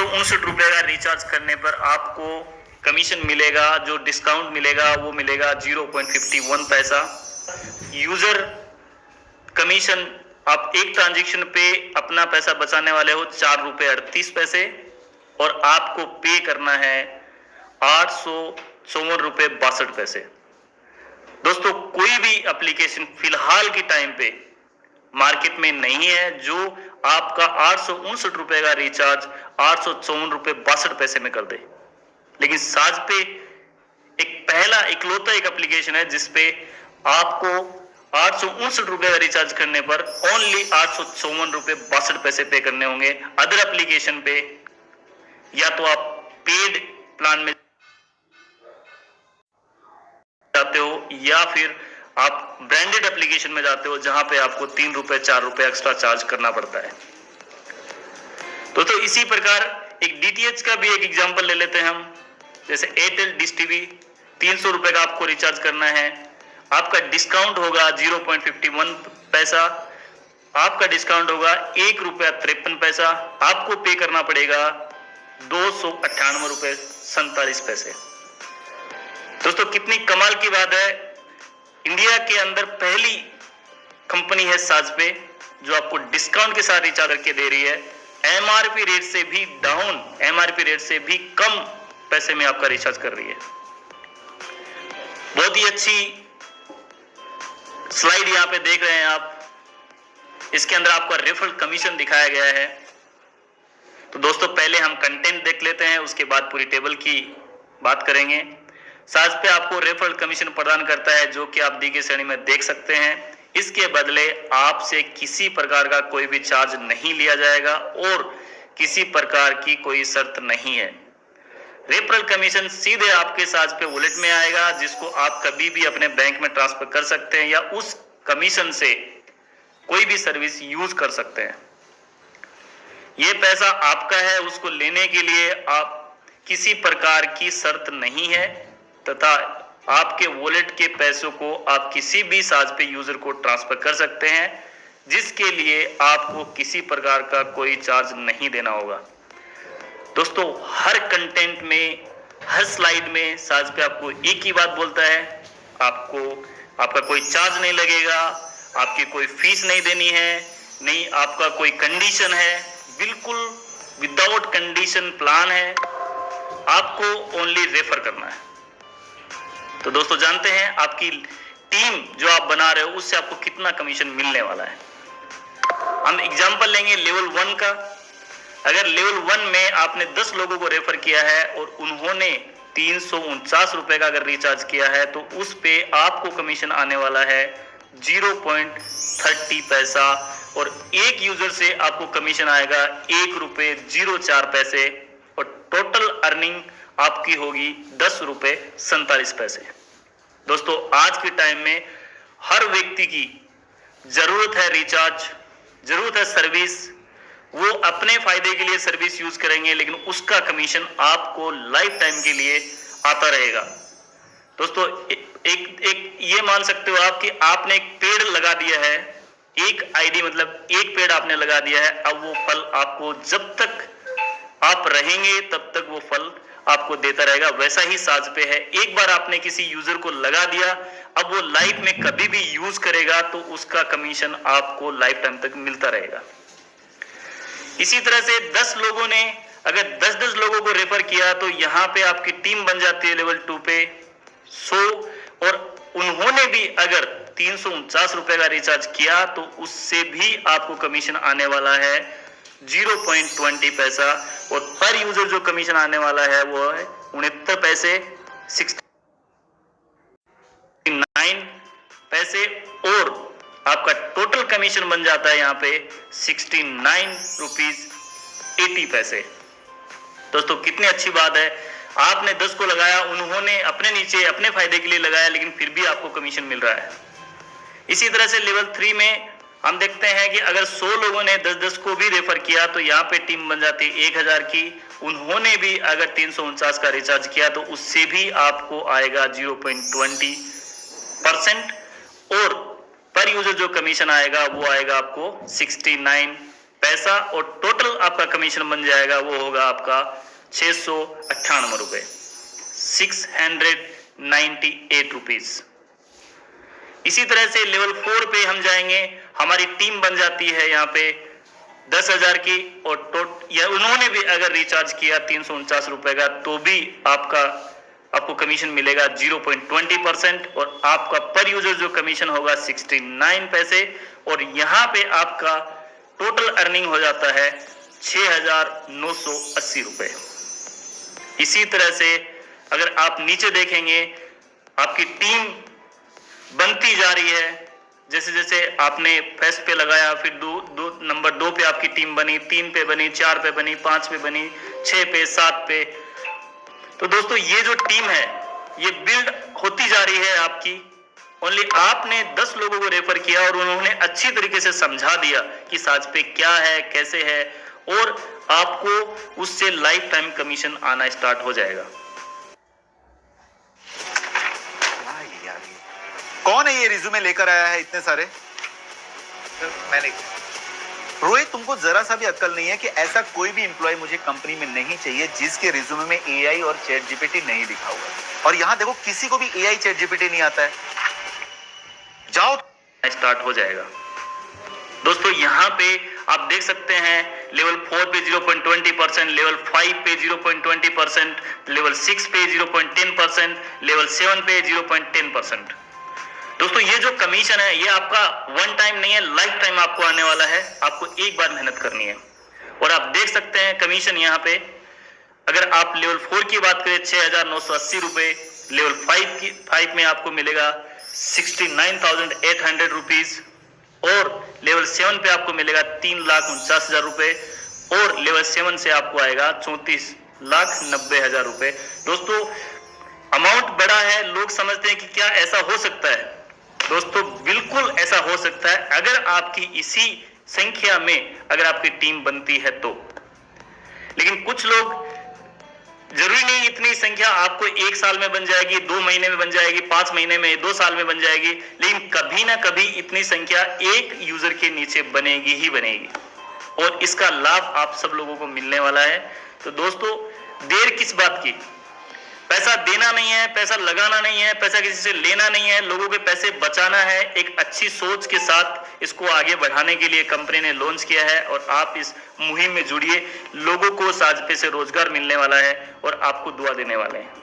₹859 का रिचार्ज करने पर आपको कमीशन मिलेगा, जो डिस्काउंट मिलेगा वो मिलेगा 0.51 पैसा। यूजर कमीशन आप एक ट्रांजेक्शन पे अपना पैसा बचाने वाले हो ₹4.38 और आपको पे करना है ₹854.62। दोस्तों, कोई भी एप्लीकेशन फिलहाल के टाइम पे मार्केट में नहीं है जो आपका ₹859 का रिचार्ज ₹854.62 में कर दे। लेकिन साज पे एक पहला इकलौता एक एप्लीकेशन है जिसपे आपको ₹859 का रिचार्ज करने पर ओनली ₹854.62 पे करने होंगे। अदर एप्लीकेशन पे या तो आप पेड प्लान में जाते हो या फिर आप ब्रांडेड एप्लीकेशन में जाते हो जहां पे आपको ₹3 ₹4 एक्स्ट्रा चार्ज करना पड़ता है। तो इसी प्रकार एक डीटीएच का भी एक एग्जांपल ले लेते हैं हम। जैसे एयरटेल डिश टीवी ₹300 का आपको रिचार्ज करना है, आपका डिस्काउंट होगा 0.51 पैसा, आपका डिस्काउंट होगा ₹1.53, आपको पे करना पड़ेगा ₹298.47। दोस्तों, कितनी कमाल की बात है। इंडिया के अंदर पहली कंपनी है साजपे जो आपको डिस्काउंट के साथ रिचार्ज करके दे रही है, एमआरपी रेट से भी डाउन, एमआरपी रेट से भी कम पैसे में आपका रिचार्ज कर रही है। बहुत ही अच्छी स्लाइड यहां पे देख रहे हैं आप। इसके अंदर आपका रेफरल कमीशन दिखाया गया है। तो दोस्तों, पहले हम कंटेंट देख लेते हैं, उसके बाद पूरी टेबल की बात करेंगे। साज पे आपको रेफरल कमीशन प्रदान करता है जो कि आप दी गई श्रेणी में देख सकते हैं। इसके बदले आपसे किसी प्रकार का कोई भी चार्ज नहीं लिया जाएगा और किसी प्रकार की कोई शर्त नहीं है। रेफरल कमीशन सीधे आपके साज पे वॉलेट में आएगा जिसको आप कभी भी अपने बैंक में ट्रांसफर कर सकते हैं या उस कमीशन से कोई भी सर्विस यूज कर सकते हैं। ये पैसा आपका है, उसको लेने के लिए आप किसी प्रकार की शर्त नहीं है तथा आपके वॉलेट के पैसों को आप किसी भी साज पे यूजर को ट्रांसफर कर सकते हैं जिसके लिए आपको किसी प्रकार का कोई चार्ज नहीं देना होगा। दोस्तों, हर कंटेंट में, हर स्लाइड में साज पे आपको एक ही बात बोलता है, आपका कोई चार्ज नहीं लगेगा, आपकी कोई फीस नहीं देनी है, नहीं आपका कोई कंडीशन है, बिल्कुल विदाउट कंडीशन प्लान है, आपको ओनली रेफर करना है। तो दोस्तों, जानते हैं आपकी टीम जो आप बना रहे हो उससे आपको कितना कमीशन मिलने वाला है। हम एग्जांपल लेंगे लेवल 1 का। अगर लेवल 1 में आपने 10 लोगों को रेफर किया है और उन्होंने ₹349 का अगर रिचार्ज किया है तो उस पे आपको कमीशन आने वाला है 0.30 पैसा और एक यूजर से आपको कमीशन आएगा ₹1.04 और टोटल अर्निंग आपकी होगी ₹10.47। दोस्तों, आज के टाइम में हर व्यक्ति की जरूरत है रिचार्ज, जरूरत है सर्विस। वो अपने फायदे के लिए सर्विस यूज करेंगे लेकिन उसका कमीशन आपको लाइफ टाइम के लिए आता रहेगा। दोस्तों, एक ये मान सकते हो आप कि आपने एक पेड़ लगा दिया है, एक आईडी मतलब एक पेड़ आपने लगा दिया है। अब वो फल आपको जब तक आप रहेंगे तब तक वो फल आपको देता रहेगा। वैसा ही साज पे है, एक बार आपने किसी यूजर को लगा दिया, अब वो लाइफ में कभी भी यूज करेगा तो उसका कमीशन आपको लाइफ टाइम तक मिलता रहेगा। इसी तरह से 10 लोगों ने अगर 10-10 लोगों को रेफर किया तो यहाँ पे आपकी टीम बन जाती है लेवल 2 पे 100 और उन्होंने भी अगर ₹349 का रिचार्ज किया तो उससे भी आपको कमीशन आने वाला है 0.20 पैसा और पर यूजर जो कमीशन आने वाला है वो है 69 पैसे 69 पैसे और आपका टोटल कमीशन बन जाता है यहाँ पे ₹69.80। दोस्तों, कितनी अच्छी बात है। आपने 10 को लगाया, उन्होंने अपने नीचे अपने फायदे के लिए लगाया लेकिन फिर भी आपको कमीशन मिल रहा है। इसी तरह से लेवल 3 में हम देखते हैं कि अगर 100 लोगों ने 10-10 को भी रेफर किया तो यहाँ पे टीम बन जाती है 1000 की। उन्होंने भी अगर 349 का रिचार्ज किया तो उससे भी आपको आएगा 0.20% और पर यूजर जो कमीशन आएगा वो आएगा आपको 69 पैसा और टोटल आपका कमीशन बन जाएगा वो होगा आपका 698 रुपए, 698 रुपीज। इसी तरह से लेवल 4 पे हम जाएंगे, हमारी टीम बन जाती है यहाँ पे 10,000 की और या उन्होंने भी अगर रिचार्ज किया 349 रुपए का तो भी आपको कमीशन मिलेगा 0.20% और आपका पर यूजर जो कमीशन होगा 69 पैसे और यहाँ पे आपका टोटल अर्निंग हो जाता है 6,980 रुपए। इसी तरह से अगर आप नीचे देखेंगे आपकी टीम बनती जा रही है, जैसे जैसे आपने फर्स्ट पे लगाया, फिर नंबर 2 पे आपकी टीम बनी, 3 पे बनी, 4 पे बनी, 5 पे बनी, 6 पे, 7 पे। तो दोस्तों ये जो टीम है ये बिल्ड होती जा रही है आपकी। ओनली आपने 10 लोगों को रेफर किया और उन्होंने अच्छी तरीके से समझा दिया कि साज पे क्या है, कैसे है, और आपको उससे लाइफ टाइम कमीशन आना स्टार्ट हो जाएगा। कौन है ये रिज्यूमे लेकर आया है इतने सारे? मैंने रोहित, तुमको जरा सा भी अक्ल नहीं है कि ऐसा कोई भी एम्प्लॉय मुझे कंपनी में नहीं चाहिए जिसके रिज्यूमे में एआई और चैट जीपीटी नहीं लिखा हुआ है। और यहां देखो किसी को भी एआई चैट जीपीटी नहीं आता है। जाओ, स्टार्ट हो जाएगा। दोस्तों यहाँ पे आप देख सकते हैं लेवल 4 पे 0.20%, लेवल 5 पे 0.20%, लेवल 6 पे 0.10%, लेवल 7 पे 0.10%। दोस्तों ये जो कमीशन है ये आपका वन टाइम नहीं है, लाइफ टाइम आपको आने वाला है। आपको एक बार मेहनत करनी है और आप देख सकते हैं कमीशन यहाँ पे अगर आप लेवल 4 की बात करें 6,980 रुपए, लेवल 5 में आपको मिलेगा 69,800 रुपीज और लेवल 7 पे आपको मिलेगा 3,49,000 रुपए और लेवल 7 से आपको आएगा 34,90,000 रुपए। दोस्तों अमाउंट बड़ा है, लोग समझते हैं कि क्या ऐसा हो सकता है। दोस्तों बिल्कुल ऐसा हो सकता है अगर आपकी इसी संख्या में अगर आपकी टीम बनती है तो। लेकिन कुछ लोग, जरूरी नहीं इतनी संख्या आपको 1 साल में बन जाएगी, 2 महीने में बन जाएगी, 5 महीने में, 2 साल में बन जाएगी, लेकिन कभी ना कभी इतनी संख्या एक यूजर के नीचे बनेगी ही बनेगी और इसका लाभ आप सब लोगों को मिलने वाला है। तो दोस्तों देर किस बात की, पैसा देना नहीं है, पैसा लगाना नहीं है, पैसा किसी से लेना नहीं है, लोगों के पैसे बचाना है। एक अच्छी सोच के साथ इसको आगे बढ़ाने के लिए कंपनी ने लॉन्च किया है और आप इस मुहिम में जुड़िए। लोगों को साजपे से रोजगार मिलने वाला है और आपको दुआ देने वाले हैं।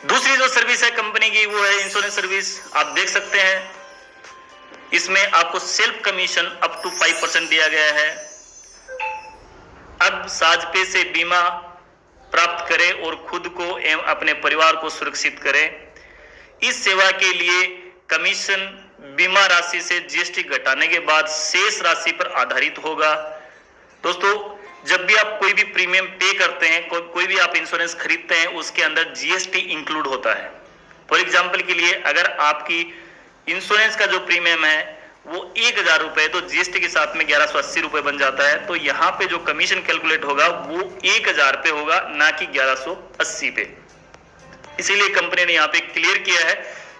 दूसरी जो सर्विस है कंपनी की वो है इंश्योरेंस सर्विस। आप देख सकते हैं इसमें आपको सेल्फ कमीशन अप टू 5% दिया गया है। अब साजपे से बीमा प्राप्त करें और खुद को एवं अपने परिवार को सुरक्षित करें। इस सेवा के लिए कमीशन बीमा राशि से जीएसटी घटाने के बाद शेष राशि पर आधारित होगा। दोस्तों जब भी आप कोई भी प्रीमियम पे करते हैं, कोई भी आप इंश्योरेंस खरीदते हैं, उसके अंदर जीएसटी इंक्लूड होता है। फॉर एग्जाम्पल के लिए अगर आपकी इंश्योरेंस का जो प्रीमियम है वो 1,000 रुपए, तो जीएसटी के साथ में 1,180 रुपए बन जाता है। तो यहाँ पे जो कमीशन कैलकुलेट होगा वो 1,000 पे होगा, ना कि 1,180 पे। इसीलिए कंपनी ने यहाँ पे क्लियर किया है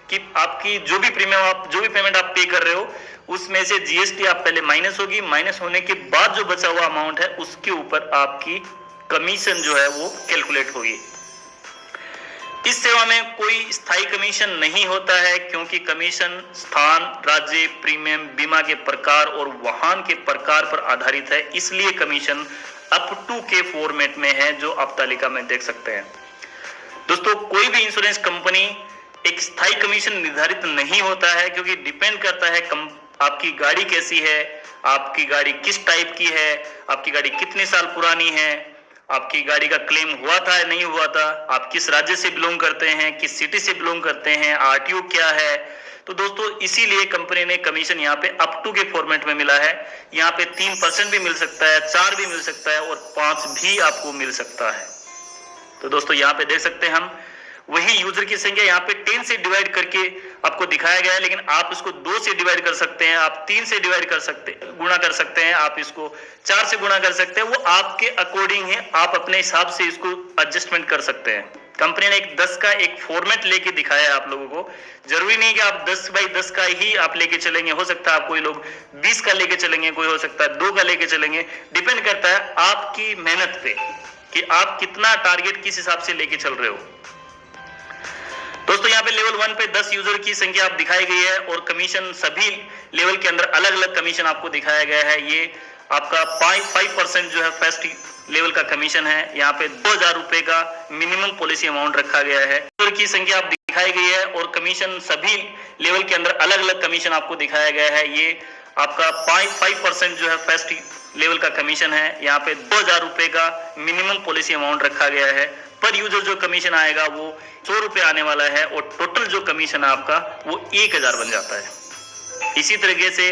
कि आपकी जो भी पेमेंट आप पे कर रहे हो उसमें से जीएसटी आप पहले माइनस होगी, माइनस होने के बाद जो बचा हुआ अमाउंट है उसके ऊपर आपकी कमीशन जो है वो कैलकुलेट होगी। इस सेवा में कोई स्थायी कमीशन नहीं होता है क्योंकि कमीशन स्थान, राज्य, प्रीमियम, बीमा के प्रकार और वाहन के प्रकार पर आधारित है। इसलिए कमीशन अप टू के फॉर्मेट में है जो आप तालिका में देख सकते हैं। दोस्तों कोई भी इंश्योरेंस कंपनी एक स्थायी कमीशन निर्धारित नहीं होता है क्योंकि डिपेंड करता है आपकी गाड़ी कैसी है, आपकी गाड़ी किस टाइप की है, आपकी गाड़ी कितने साल पुरानी है, आपकी गाड़ी का क्लेम हुआ था या नहीं हुआ था, आप किस राज्य से बिलोंग करते हैं, किस सिटी से बिलोंग करते हैं, आरटीओ क्या है। तो दोस्तों इसीलिए कंपनी ने कमीशन यहाँ पे अप टू के फॉर्मेट में मिला है। यहाँ पे 3% भी मिल सकता है, 4 भी मिल सकता है और 5 भी आपको मिल सकता है। तो दोस्तों यहाँ पे देख सकते हैं हम वही यूजर की संख्या यहाँ पे 10 से डिवाइड करके आपको दिखाया गया है, लेकिन आप इसको 2 से डिवाइड कर सकते हैं, आप 3 से डिवाइड कर सकते, गुणा कर सकते हैं, आप इसको 4 से गुणा कर सकते हैं। वो आपके अकॉर्डिंग है, आप अपने हिसाब से इसको एडजस्टमेंट कर सकते हैं। कंपनी ने एक 10 का एक फॉर्मेट लेके दिखाया है आप लोगों को। जरूरी नहीं कि आप 10 बाई 10 का ही आप लेके चलेंगे, हो सकता है आप कोई लोग 20 का लेके चलेंगे, कोई हो सकता है 2 का लेके चलेंगे। डिपेंड करता है आपकी मेहनत पे कि आप कितना टारगेट किस हिसाब से लेके चल रहे हो। दोस्तों यहाँ पे लेवल 1 पे 10 यूजर की संख्या आप दिखाई गई है और कमीशन सभी लेवल के अंदर अलग अलग कमीशन आपको दिखाया गया है। ये आपका 5% जो है फर्स्ट लेवल का कमीशन है। यहाँ पे 2000 रुपए का मिनिमम पॉलिसी अमाउंट रखा गया है। यूजर की संख्या आप दिखाई गई है और कमीशन सभी लेवल के अंदर अलग अलग कमीशन आपको दिखाया गया है। ये आपका 5% जो है फर्स्ट लेवल का कमीशन है। यहाँ पे 2000 रुपए का मिनिमम पॉलिसी अमाउंट रखा गया है। पर यूजर जो कमीशन आएगा वो 100 रुपए आने वाला है और टोटल जो कमीशन है आपका वो 1000 बन जाता है। इसी तरीके से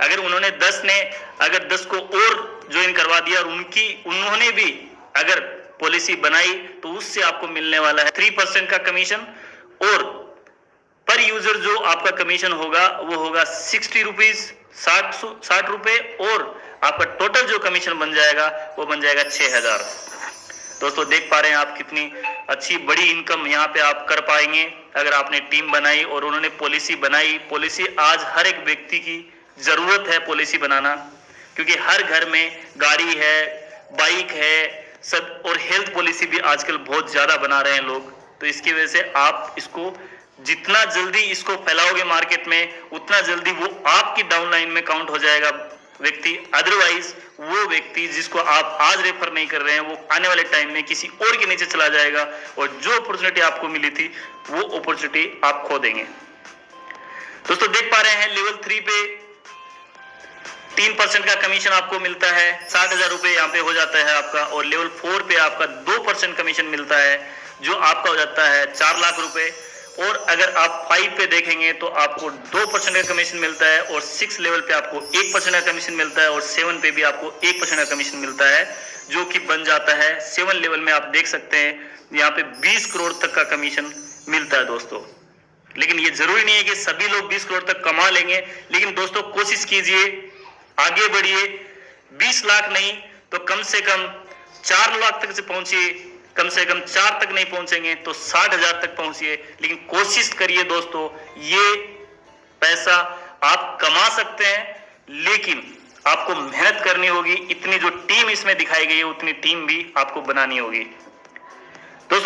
अगर उन्होंने 10 को और ज्वाइन करवा दिया और उन्होंने भी अगर पॉलिसी बनाई तो उससे आपको मिलने वाला है 3% का कमीशन और पर यूजर जो आपका कमीशन होगा वो होगा 60 रुपीज 60 रुपए और आपका टोटल जो कमीशन बन जाएगा वो बन जाएगा 6000। दोस्तों देख पा रहे हैं आप कितनी अच्छी बड़ी इनकम यहाँ पे आप कर पाएंगे अगर आपने टीम बनाई और उन्होंने पॉलिसी बनाई। पॉलिसी आज हर एक व्यक्ति की जरूरत है पॉलिसी बनाना, क्योंकि हर घर में गाड़ी है, बाइक है सब, और हेल्थ पॉलिसी भी आजकल बहुत ज्यादा बना रहे हैं लोग। तो इसकी वजह से आप इसको जितना जल्दी इसको फैलाओगे मार्केट में उतना जल्दी वो आपकी डाउनलाइन में काउंट हो जाएगा व्यक्ति। अदरवाइज वो व्यक्ति जिसको आप आज रेफर नहीं कर रहे हैं वो आने वाले टाइम में किसी और के नीचे चला जाएगा और जो अपॉर्चुनिटी आपको मिली थी वो अपॉर्चुनिटी आप खो देंगे। दोस्तों देख पा रहे हैं लेवल 3 पे 3% का कमीशन आपको मिलता है, 60,000 रुपए यहाँ पे हो जाता है आपका। और लेवल 4 पे आपका 2% कमीशन मिलता है जो आपका हो जाता है 4 लाख रुपए। और अगर आप 5 पे देखेंगे तो आपको 2% का कमीशन मिलता है और 6 लेवल पे आपको 1% का कमीशन मिलता है और 7 पे भी आपको 1% का कमीशन मिलता है जो कि बन जाता है 7 लेवल में। आप देख सकते हैं यहाँ पे 20 करोड़ तक का कमीशन मिलता है दोस्तों। लेकिन ये जरूरी नहीं है कि सभी लोग 20 करोड़ तक कमा लेंगे, लेकिन दोस्तों कोशिश कीजिए, आगे बढ़िए। 20 लाख नहीं तो कम से कम 4 लाख तक से पहुंचिए, कम से कम 4 तक नहीं पहुंचेंगे तो 60,000 तक पहुंचिए। लेकिन कोशिश करिए दोस्तों, ये पैसा आप कमा सकते हैं लेकिन आपको मेहनत करनी होगी। इतनी जो टीम इसमें दिखाई गई है उतनी टीम भी आपको बनानी होगी दोस्तों।